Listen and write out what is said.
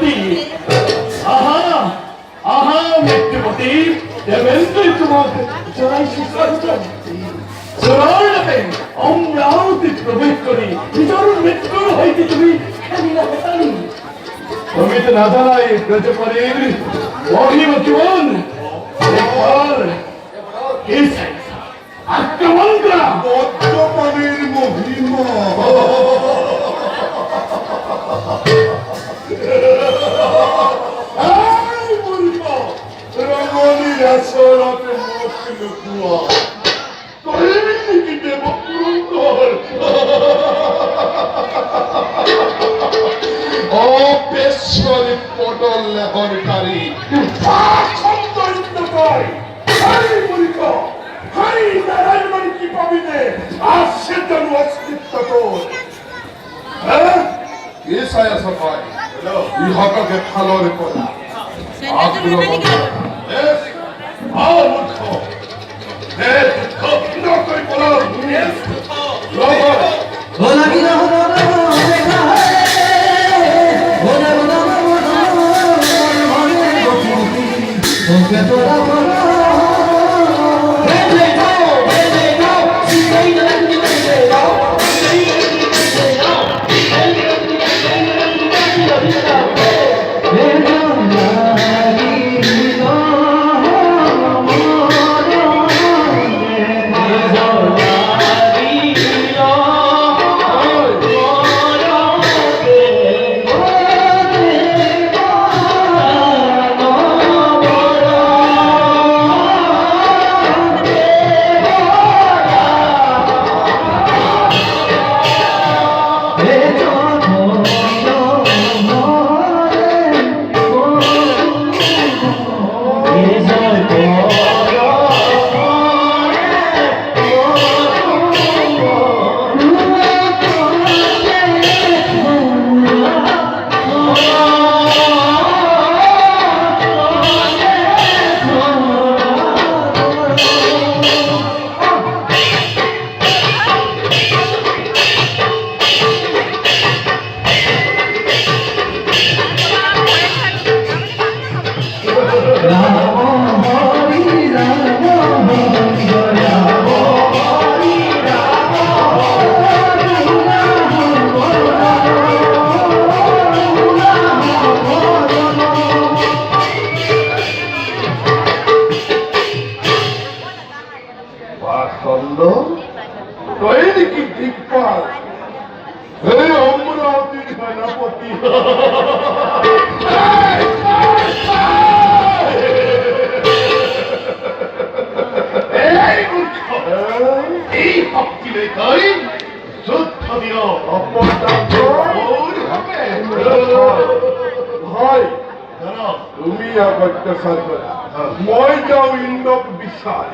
মৃত্যুপতি আহা আহা মৃত্যুপতি দেবেন তুই তোমাকে জয় সুস্বাগত সরলতে অমরাবতী প্রবেশ করি নিজের মৃত্যুর হইতে তুমি খেলিলা হেতানি তুমি তো না জানাই ব্রজপরের মহিম জীবন একবার আক্রমণ করা ব্রজপরের মহিমা রমণীর আসরাতে মুশকিল কুয়া কইলি কি দেব পুরন্দর অপেশ্বরী পটল লেখনকারী সৌন্দর্যময় হাই মুরিক হাই নারায়ণ কি পাবিনে আসছে জানু অস্তিত্ব তোর হ্যাঁ এসায়া সবাই ইহাকে খালরে পড়া আগ্রহ এস আও মুখ এস কঠিন কই বলো এস বলা কি না হলো না দেখা বলা বলা মনে ওকে তোরা বলো তুমি অত্যাচার করা মই যাও ইন্দ্রক বিশাল